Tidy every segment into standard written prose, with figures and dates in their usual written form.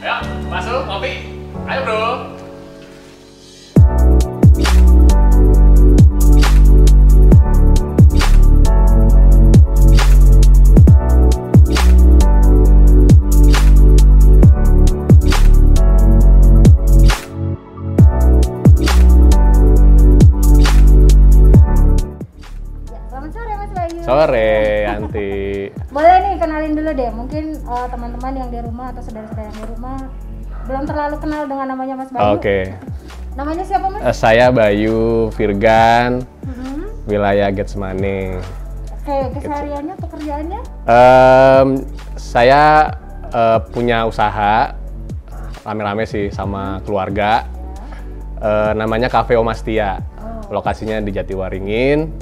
Ayo, masuk, ngopi. Ayo bro. Sore, Yanti. Boleh nih kenalin dulu deh, mungkin teman-teman yang di rumah atau saudara-saudara yang di rumah belum terlalu kenal dengan namanya Mas Bayu. Oke. Namanya siapa Mas? Saya Bayu Virgan, wilayah Getsemani. Oke, kesehariannya, pekerjaannya? Saya punya usaha rame-rame sih sama keluarga. Namanya Cafe Omastia. Lokasinya di Jatiwaringin.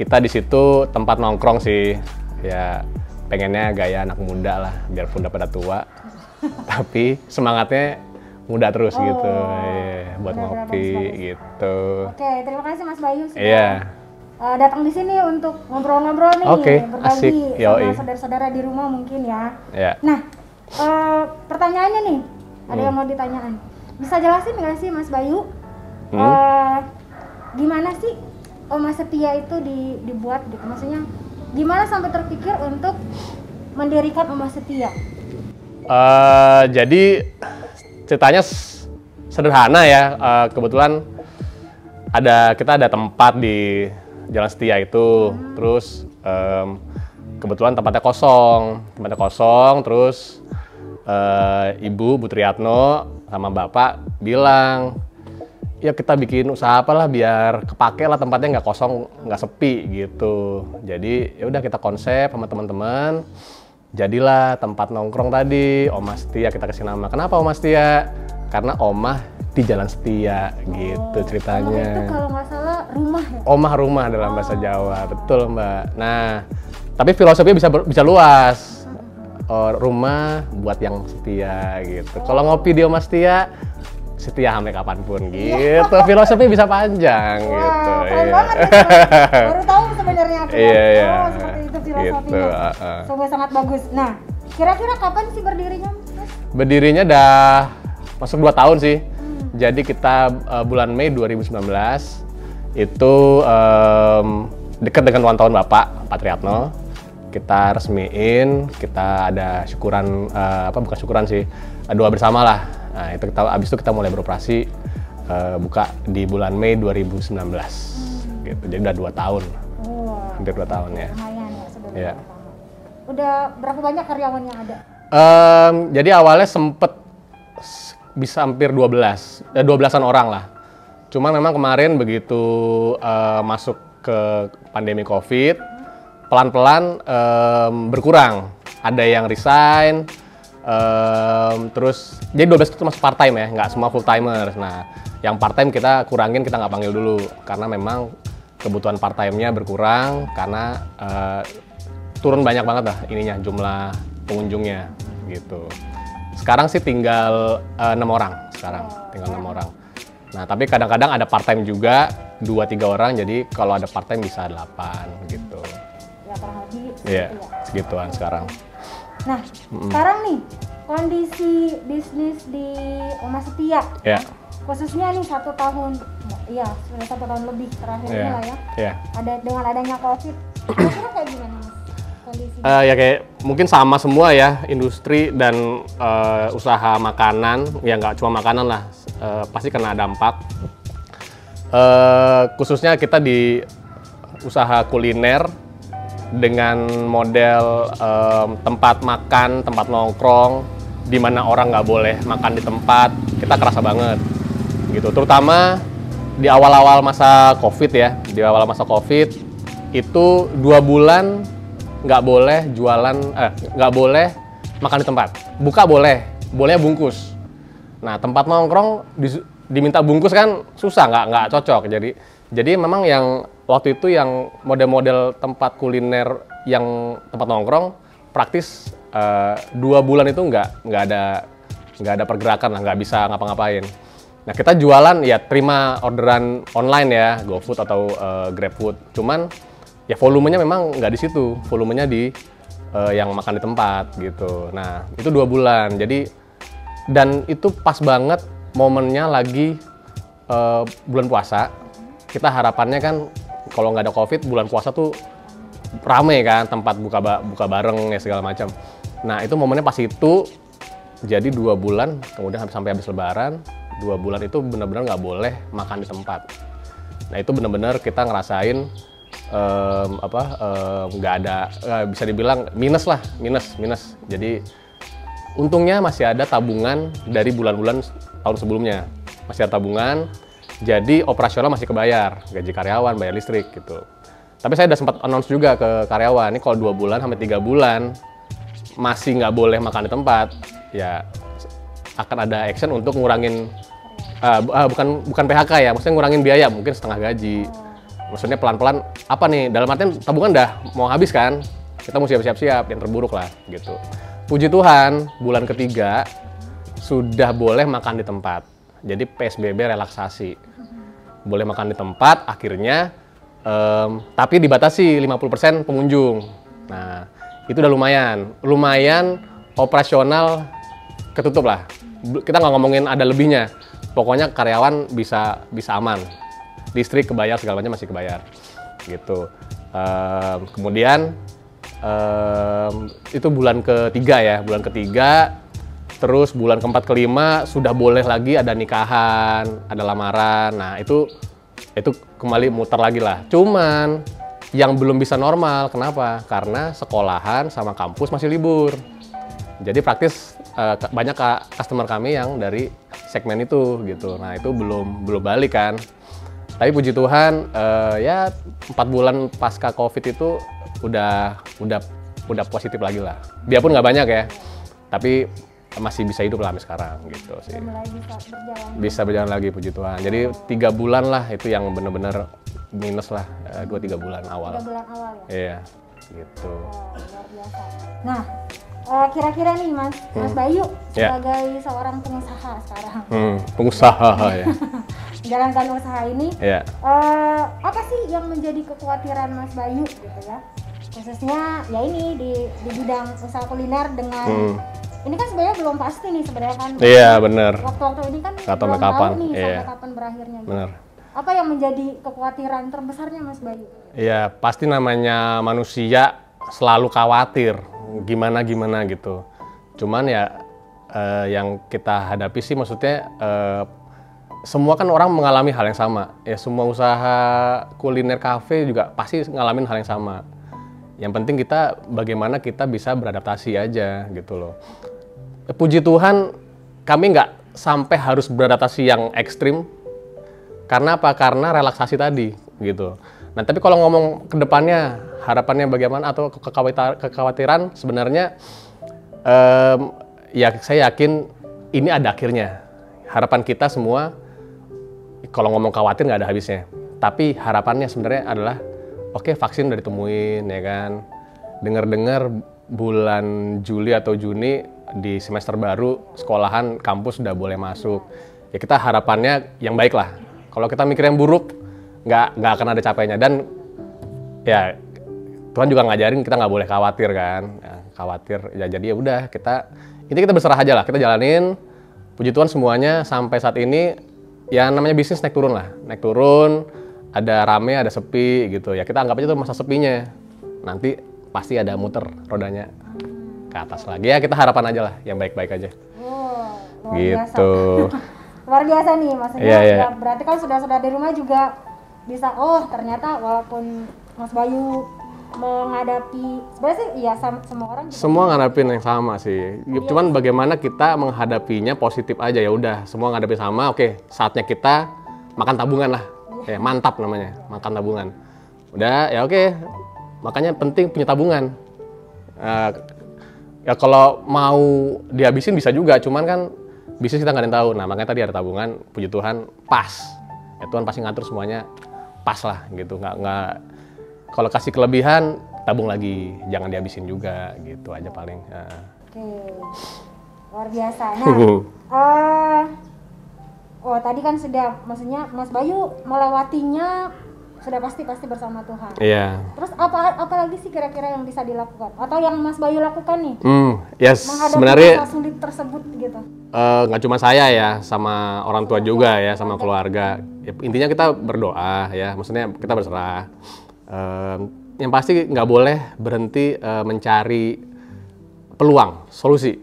Kita di situ tempat nongkrong sih, ya pengennya gaya anak muda lah, biarpun udah pada tua, tapi semangatnya muda terus gitu, buat ngopi gitu. Oke, terima kasih Mas Bayu sudah datang di sini untuk ngobrol-ngobrol nih, berbagi sama saudara-saudara di rumah mungkin ya. Nah, pertanyaannya nih, ada yang mau ditanyakan, bisa jelasin nggak sih Mas Bayu, gimana sih Oma Setia itu dibuat gitu, maksudnya gimana sampai terpikir untuk mendirikan Oma Setia? Jadi ceritanya sederhana ya, kebetulan kita ada tempat di Jalan Setia itu, terus kebetulan tempatnya kosong, terus Ibu Bu Triatno sama Bapak bilang, ya kita bikin usaha apalah biar kepake lah tempatnya, nggak kosong, nggak sepi gitu. Jadi ya udah kita konsep sama teman-teman, jadilah tempat nongkrong tadi Oma Setia, kita kasih nama. Kenapa Oma Setia? Karena Omah di Jalan Setia gitu ceritanya. Omah itu kalau nggak salah rumah ya? Omah rumah dalam bahasa Jawa, betul Mbak. Nah, tapi filosofinya bisa luas. Rumah buat yang setia gitu. Kalau ngopi di Oma Setia, setia sampai kapanpun gitu, filosofi bisa panjang. Wah, gitu. Keren banget ya, baru tahu sebenarnya aku. Seperti itu filosofinya. Gitu, sungguh sangat bagus. Nah, kira-kira kapan sih berdirinya, Mas? Berdirinya udah masuk 2 tahun sih. Jadi kita bulan Mei 2019 itu dekat dengan ulang tahun Bapak Triatno. Kita resmiin, kita ada syukuran, bukan syukuran sih, doa bersama lah. Nah, abis itu kita mulai beroperasi, buka di bulan Mei 2019, gitu. Jadi udah 2 tahun, hampir 2 tahun ya. Lumayan ya, sudah 2 tahun. Udah berapa banyak karyawan yang ada? Jadi awalnya sempet bisa hampir 12-an orang lah. Cuma memang kemarin begitu masuk ke pandemi COVID, pelan-pelan berkurang. Ada yang resign. Terus jadi 12 itu masuk part time ya, nggak semua full timers. Nah, yang part time kita kurangin, kita nggak panggil dulu karena memang kebutuhan part time-nya berkurang karena turun banyak banget lah jumlah pengunjungnya gitu. Sekarang sih tinggal 6 orang tinggal 6 orang. Nah, tapi kadang-kadang ada part time juga 2-3 orang, jadi kalau ada part time bisa 8 gitu. Ya kurang lebih segituan sekarang. Nah, sekarang nih kondisi bisnis di Oma Setia, khususnya nih 1 tahun, sudah 1 tahun lebih terakhir ini lah ya. Ada dengan adanya COVID, kira-kira kayak gimana Mas kondisinya? Ya kayak mungkin sama semua ya, industri dan usaha makanan, ya nggak cuma makanan lah, pasti kena dampak. Khususnya kita di usaha kuliner, dengan model tempat makan, tempat nongkrong, di mana orang nggak boleh makan di tempat, kita kerasa banget gitu. Terutama di awal-awal masa COVID ya, itu 2 bulan nggak boleh jualan, nggak boleh makan di tempat. Buka boleh bungkus. Nah, tempat nongkrong diminta bungkus kan susah, nggak cocok. Jadi memang yang waktu itu yang model-model tempat kuliner yang tempat nongkrong praktis 2 bulan itu nggak ada pergerakan lah, nggak bisa ngapa-ngapain. Nah, kita jualan ya terima orderan online ya, GoFood atau GrabFood. Cuman ya volumenya memang nggak di situ, volumenya di yang makan di tempat gitu. Nah itu 2 bulan. Jadi dan itu pas banget momennya lagi bulan puasa. Kita harapannya kan kalau nggak ada COVID bulan puasa tuh rame kan, tempat buka bareng ya segala macam. Nah itu momennya pas itu. Jadi 2 bulan, kemudian sampai habis lebaran, 2 bulan itu benar-benar nggak boleh makan di tempat. Nah itu benar-benar kita ngerasain nggak ada, bisa dibilang minus lah, minus. Jadi untungnya masih ada tabungan dari bulan-bulan tahun sebelumnya, masih ada tabungan. Jadi operasional masih kebayar, gaji karyawan, bayar listrik gitu. Tapi saya udah sempat announce juga ke karyawan, ini kalau 2 bulan sampai 3 bulan masih nggak boleh makan di tempat, ya akan ada action untuk ngurangin bukan PHK ya, maksudnya ngurangin biaya mungkin setengah gaji. Maksudnya pelan-pelan apa nih, dalam artian tabungan udah mau habis kan, kita mau siap-siap yang terburuk lah gitu. Puji Tuhan bulan ketiga sudah boleh makan di tempat, jadi PSBB relaksasi, boleh makan di tempat akhirnya, tapi dibatasi 50% pengunjung. Nah itu udah lumayan operasional ketutup lah. Kita nggak ngomongin ada lebihnya, pokoknya karyawan bisa aman, listrik kebayar segala macam masih kebayar gitu. Kemudian itu bulan ketiga ya, terus bulan keempat kelima sudah boleh lagi ada nikahan, ada lamaran. Nah itu kembali muter lagi lah. Cuman yang belum bisa normal, kenapa? Karena sekolahan sama kampus masih libur. Jadi praktis banyak customer kami yang dari segmen itu gitu. Nah itu belum balik kan. Tapi puji Tuhan ya 4 bulan pasca COVID itu udah positif lagi lah. Biarpun nggak banyak ya, tapi masih bisa hidup lah sampai sekarang gitu sih. Bisa berjalan lagi puji Tuhan. Jadi 3 bulan lah itu yang benar-benar minus lah, 2-3 bulan awal. 3 bulan awal ya? Iya, gitu. Luar biasa. Nah, kira-kira nih Mas Bayu sebagai seorang pengusaha sekarang. Pengusaha ya. Menjalankan usaha ini, apa sih yang menjadi kekhawatiran Mas Bayu gitu ya? Khususnya ya ini di bidang usaha kuliner dengan ini kan sebenarnya belum pasti nih sebenarnya kan. Iya, benar. Waktu-waktu ini kan belum tahu nih sampai kapan berakhirnya. Gitu. Benar. Apa yang menjadi kekhawatiran terbesarnya Mas Bayu? Iya, pasti namanya manusia selalu khawatir gimana gitu. Cuman ya yang kita hadapi sih maksudnya semua kan orang mengalami hal yang sama. Ya semua usaha kuliner kafe juga pasti ngalamin hal yang sama. Yang penting kita bagaimana kita bisa beradaptasi aja gitu loh. Puji Tuhan kami nggak sampai harus beradaptasi yang ekstrim. Karena apa? Karena relaksasi tadi gitu. Nah tapi kalau ngomong ke depannya harapannya bagaimana atau kekhawatiran sebenarnya ya saya yakin ini ada akhirnya. Harapan kita semua kalau ngomong khawatir nggak ada habisnya. Tapi harapannya sebenarnya adalah oke, vaksin udah ditemuin ya kan. Dengar-dengar bulan Juli atau Juni di semester baru sekolahan kampus udah boleh masuk. Ya kita harapannya yang baik lah. Kalau kita mikir yang buruk, nggak akan ada capainya. Dan ya Tuhan juga ngajarin kita nggak boleh khawatir kan. Ya, khawatir ya jadi ya udah kita berserah aja lah. Kita jalanin. Puji Tuhan semuanya sampai saat ini ya namanya bisnis naik turun lah. Naik turun, ada rame, ada sepi gitu. Ya kita anggap aja itu masa sepinya. Nanti pasti ada muter rodanya ke atas lagi. Ya kita harapan aja lah yang baik-baik aja. Luar gitu. Biasa. Luar biasa nih maksudnya ya berarti kan sudah di rumah juga bisa ternyata walaupun Mas Bayu menghadapi sebenarnya sih ya semua orang juga semua ngadapin yang sama sih. Cuman bagaimana kita menghadapinya positif aja ya udah semua ngadapin sama. Oke, saatnya kita makan tabungan lah. Mantap namanya, makan tabungan. Udah ya oke. Makanya penting punya tabungan. Ya kalau mau dihabisin bisa juga, cuman kan bisnis kita nggak ada yang tahu. Nah makanya tadi ada tabungan, puji Tuhan pas. Ya Tuhan pasti ngatur semuanya pas lah gitu. Nggak kalau kasih kelebihan tabung lagi, jangan dihabisin juga gitu aja paling. Oke, luar biasa. Nah, tadi kan sudah, maksudnya Mas Bayu melewatinya sudah pasti bersama Tuhan. Iya. Terus apa lagi sih kira-kira yang bisa dilakukan atau yang Mas Bayu lakukan nih? Yes, menghadapi sebenarnya masa sulit tersebut gitu. Nggak cuma saya ya, sama orang tua juga ya, sama keluarga. Ya, intinya kita berdoa ya, maksudnya kita berserah. Yang pasti nggak boleh berhenti mencari peluang, solusi.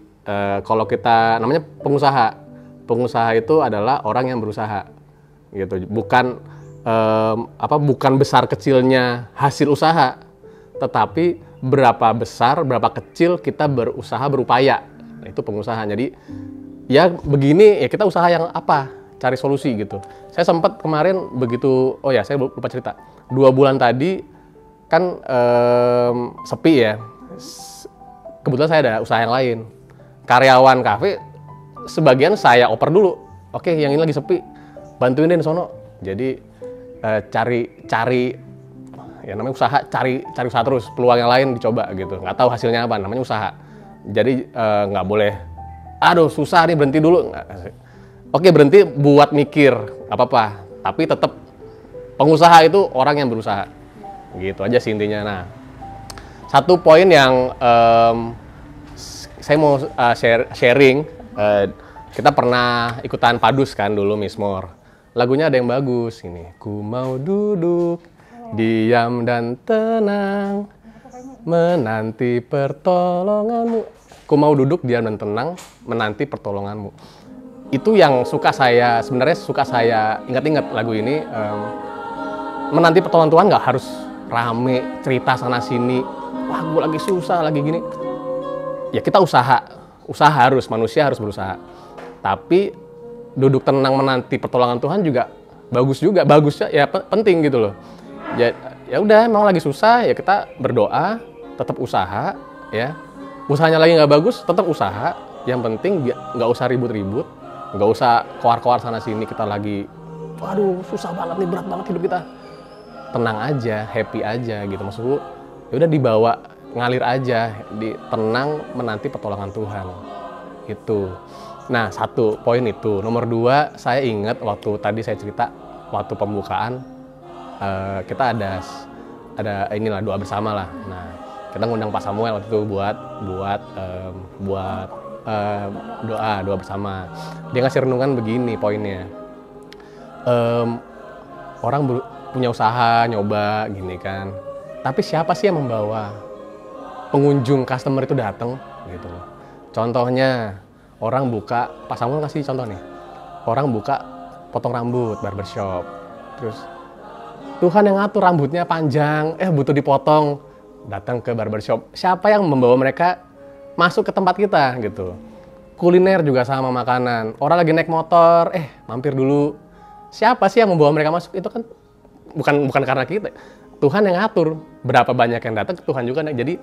Kalau kita namanya pengusaha itu adalah orang yang berusaha, gitu. Bukan besar kecilnya hasil usaha, tetapi berapa besar, berapa kecil kita berusaha berupaya. Nah, itu pengusaha. Jadi ya begini ya kita usaha yang apa? Cari solusi gitu. Saya sempat kemarin begitu, saya lupa cerita. 2 bulan tadi kan sepi ya. Kebetulan saya ada usaha yang lain. Karyawan kafe sebagian saya oper dulu. Oke, yang ini lagi sepi. Bantuin deh sono. Jadi cari ya namanya usaha, cari usaha terus, peluang yang lain dicoba gitu. Nggak tahu hasilnya apa, namanya usaha. Jadi nggak boleh aduh susah nih berhenti dulu. Oke, berhenti buat mikir apa-apa, tapi tetap pengusaha itu orang yang berusaha. Gitu aja sih intinya. Nah, satu poin yang saya mau sharing, kita pernah ikutan padus kan dulu Mismor. Lagunya ada yang bagus ini. Ku mau duduk diam dan tenang menanti pertolonganmu. Ku mau duduk diam dan tenang menanti pertolonganmu. Itu yang sebenarnya suka saya ingat-ingat lagu ini. Menanti pertolongan Tuhan nggak harus rame cerita sana sini. Wah, gue lagi susah, lagi gini. Ya kita usaha manusia harus berusaha. Tapi duduk tenang menanti pertolongan Tuhan juga bagus ya penting gitu loh. Ya udah emang lagi susah ya kita berdoa, tetap usaha ya. Usahanya lagi nggak bagus, tetap usaha. Yang penting nggak usah ribut-ribut, nggak usah keluar sana sini kita lagi, waduh susah banget nih, berat banget hidup kita. Tenang aja, happy aja gitu maksudku. Ya udah dibawa ngalir aja, tenang menanti pertolongan Tuhan. Itu. Nah, 1 poin itu. Nomor 2, saya ingat waktu tadi saya cerita waktu pembukaan kita ada inilah doa bersama lah. Nah, kita ngundang Pak Samuel waktu itu buat doa bersama. Dia ngasih renungan begini poinnya. Orang punya usaha nyoba gini kan. Tapi siapa sih yang membawa pengunjung customer itu datang gitu. Contohnya orang buka, Pak Samuel kasih contoh nih. Orang buka potong rambut, barbershop. Terus Tuhan yang ngatur rambutnya panjang, butuh dipotong, datang ke barbershop. Siapa yang membawa mereka masuk ke tempat kita gitu. Kuliner juga sama makanan. Orang lagi naik motor, mampir dulu. Siapa sih yang membawa mereka masuk? Itu kan bukan karena kita. Tuhan yang ngatur. Berapa banyak yang datang, Tuhan juga. Jadi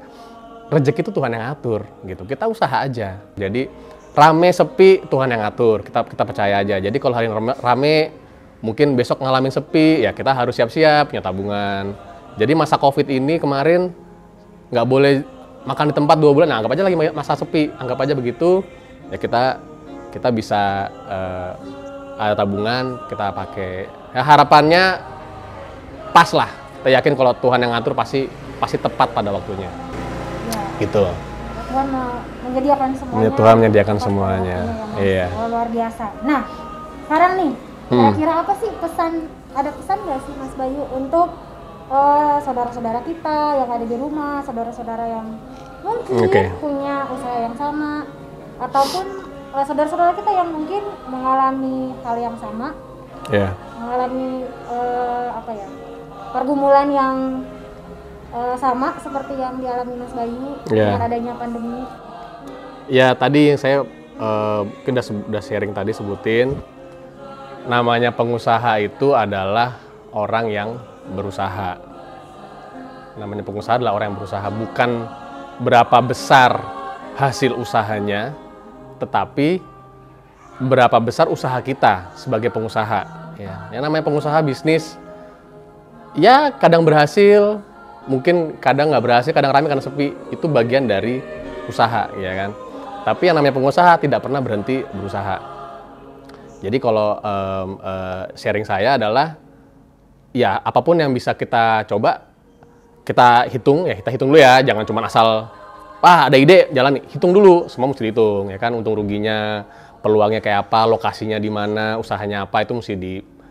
rezeki itu Tuhan yang ngatur gitu. Kita usaha aja. Jadi rame sepi Tuhan yang ngatur, kita percaya aja. Jadi kalau hari rame mungkin besok ngalamin sepi ya kita harus siap-siap punya tabungan. Jadi masa COVID ini kemarin nggak boleh makan di tempat 2 bulan. Nah, anggap aja lagi masa sepi, anggap aja begitu ya kita bisa ada tabungan kita pakai. Ya, harapannya pas lah. Kita yakin kalau Tuhan yang ngatur pasti tepat pada waktunya. Ya. Gitu. Tuhan menyediakan semuanya. Tuhan menyediakan semuanya. Iya. Luar biasa. Nah, sekarang nih, kira-kira apa sih ada pesan nggak sih Mas Bayu untuk saudara-saudara kita yang ada di rumah, saudara-saudara yang mungkin punya usaha yang sama, ataupun saudara-saudara kita yang mungkin mengalami hal yang sama, mengalami pergumulan yang sama seperti yang dialami Mas Bayu dengan adanya pandemi. Ya tadi yang saya mungkin udah sharing tadi sebutin, namanya pengusaha itu adalah orang yang berusaha. Namanya pengusaha adalah orang yang berusaha, bukan berapa besar hasil usahanya, tetapi berapa besar usaha kita sebagai pengusaha. Ya, yang namanya pengusaha bisnis, ya kadang berhasil, mungkin kadang nggak berhasil, kadang rame, kadang sepi. Itu bagian dari usaha, ya kan. Tapi yang namanya pengusaha tidak pernah berhenti berusaha. Jadi kalau sharing saya adalah ya apapun yang bisa kita coba, kita hitung dulu ya, jangan cuma asal ada ide jalan, hitung dulu, semua mesti dihitung ya kan, untung ruginya, peluangnya kayak apa, lokasinya di mana, usahanya apa, itu mesti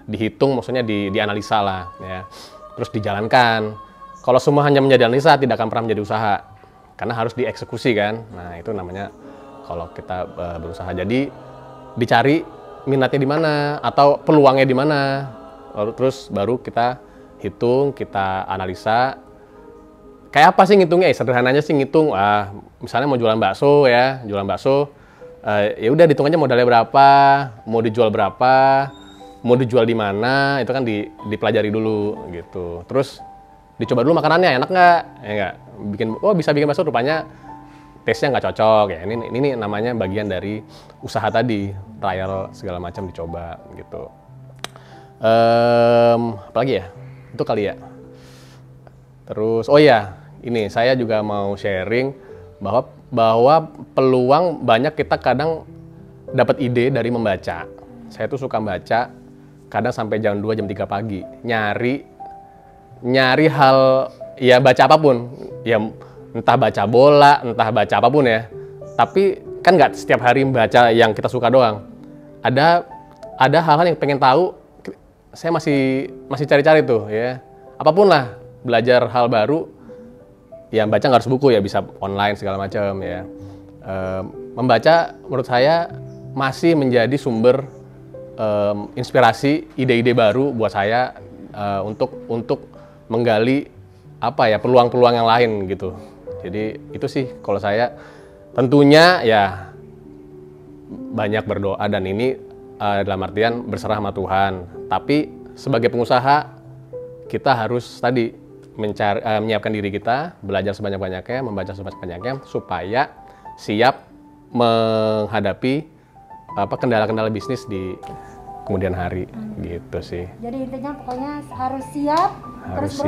dihitung, maksudnya dianalisa lah ya, terus dijalankan. Kalau semua hanya menjadi analisa, tidak akan pernah menjadi usaha, karena harus dieksekusi kan. Nah itu namanya kalau kita berusaha. Jadi dicari minatnya di mana atau peluangnya di mana, terus baru kita hitung, kita analisa. Kayak apa sih ngitungnya? Sederhananya sih ngitung, misalnya mau jualan bakso ya, ya udah dihitung aja modalnya berapa, mau dijual berapa, mau dijual di mana, itu kan dipelajari dulu gitu. Terus dicoba dulu makanannya enak nggak? Ya nggak, bisa bikin bakso, rupanya taste-nya nggak cocok ya. Ini namanya bagian dari usaha tadi, trial segala macam dicoba gitu. Apalagi ya? Itu kali ya. Terus, ini saya juga mau sharing bahwa peluang banyak kita kadang dapat ide dari membaca. Saya tuh suka baca, kadang sampai jam 2, jam 3 pagi. Nyari hal, ya baca apapun. Ya entah baca bola, entah baca apapun ya. Tapi kan nggak setiap hari membaca yang kita suka doang. Ada hal-hal yang pengen tahu, saya masih cari-cari tuh ya. Apapun lah, belajar hal baru, ya baca nggak harus buku ya, bisa online segala macam ya. Membaca menurut saya masih menjadi sumber inspirasi, ide-ide baru buat saya untuk menggali peluang-peluang yang lain gitu. Jadi itu sih kalau saya, tentunya ya banyak berdoa, dan ini dalam artian berserah sama Tuhan. Tapi sebagai pengusaha kita harus tadi menyiapkan diri kita, belajar sebanyak-banyaknya, membaca sebanyak-banyaknya, supaya siap menghadapi kendala-kendala bisnis di kemudian hari gitu sih. Jadi intinya pokoknya harus siap, terus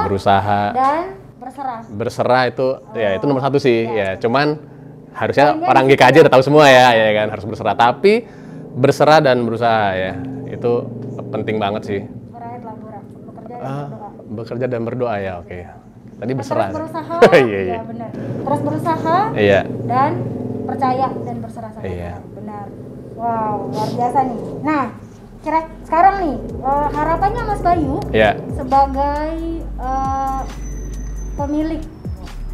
berusaha dan berserah itu ya, itu nomor 1 sih ya. Cuman harusnya orang GKJ udah tahu semua ya kan, harus berserah, tapi berserah dan berusaha ya, itu penting banget sih. Bekerja dan berdoa ya, oke. Tadi berserah. Terus berusaha, iya. Ya benar. Terus berusaha, iya. Dan percaya dan berserah sama iya. Benar. Wow, luar biasa nih. Nah, sekarang nih harapannya Mas Bayu sebagai pemilik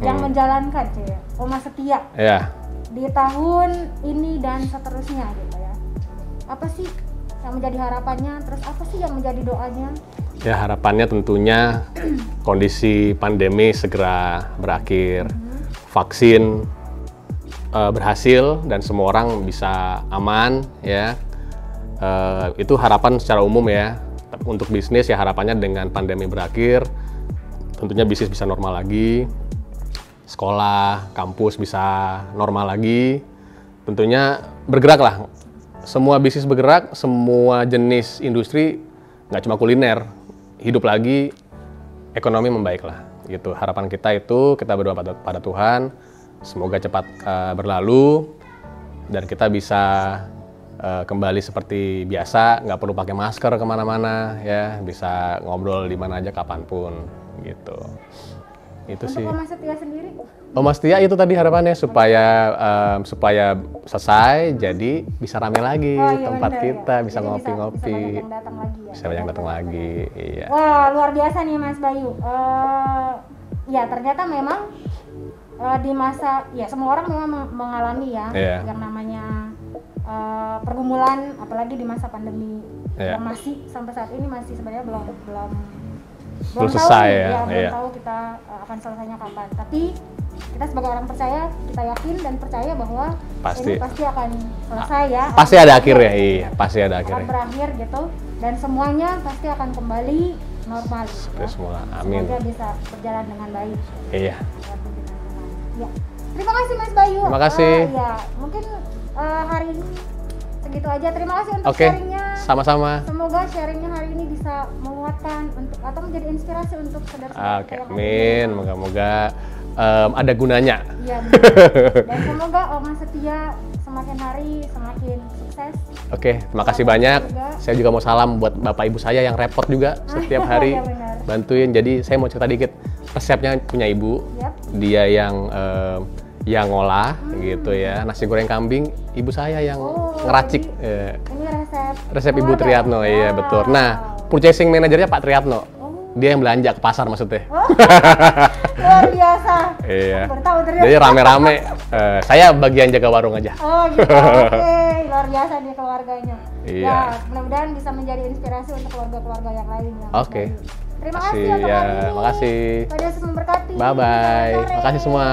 yang menjalankan Oma Setia di tahun ini dan seterusnya gitu ya. Apa sih yang menjadi harapannya? Terus apa sih yang menjadi doanya? Ya harapannya tentunya kondisi pandemi segera berakhir, vaksin berhasil dan semua orang bisa aman ya. Itu harapan secara umum ya. Untuk bisnis ya harapannya dengan pandemi berakhir, tentunya bisnis bisa normal lagi, sekolah, kampus bisa normal lagi. Tentunya bergerak lah, semua bisnis bergerak, semua jenis industri, nggak cuma kuliner, hidup lagi, ekonomi membaik lah gitu. Harapan kita itu, kita berdoa pada Tuhan, semoga cepat berlalu dan kita bisa kembali seperti biasa, nggak perlu pakai masker kemana-mana ya, bisa ngobrol di mana aja kapanpun gitu. Itu untuk sih. Oma Setia sendiri? Oma Setia itu tadi harapannya supaya selesai, jadi bisa rame lagi tempat kita, bisa ngopi-ngopi, bisa banyak datang lagi. Iya. Wah, luar biasa nih Mas Bayu. Ya ternyata memang di masa, ya semua orang memang mengalami yang namanya pergumulan, apalagi di masa pandemi yang masih sampai saat ini masih sebenarnya belum selesai belum tahu kita akan selesainya kapan. Tapi kita sebagai orang percaya, kita yakin dan percaya bahwa ini pasti akan selesai ya. Pasti ada akhirnya, iya, pasti ada akhirnya. Akan berakhir gitu, dan semuanya pasti akan kembali normal. Semula, amin. Semoga bisa berjalan dengan baik. Iya. Ya. Terima kasih Mas Bayu. Terima kasih. Ya, mungkin hari ini segitu aja. Terima kasih untuk sharingnya. Sama-sama. Semoga sharingnya hari ini bisa menguatkan atau menjadi inspirasi untuk saudara-saudara. Oke, amin. Moga-moga ada gunanya. Iya. Dan semoga Oma Setia semakin hari semakin sukses. Oke, terima kasih banyak. Saya juga mau salam buat bapak ibu saya yang repot juga setiap hari bantuin. Jadi saya mau cerita dikit. Resepnya punya ibu, dia yang ngolah gitu ya. Nasi goreng kambing, ibu saya yang ngeracik. Ini resep Ibu Triatno, iya betul. Nah, purchasing manajernya Pak Triatno. Dia yang belanja ke pasar maksudnya. Luar biasa. Iya. Jadi rame-rame. Saya bagian jaga warung aja. Oh gitu. Oke, luar biasa nih keluarganya. Iya. Ya, mudah-mudahan bisa menjadi inspirasi untuk keluarga-keluarga yang lain. Oke. Terima kasih untuk hari ini. Makasih. Pada Yesus memberkati. Bye bye. Makasih semua.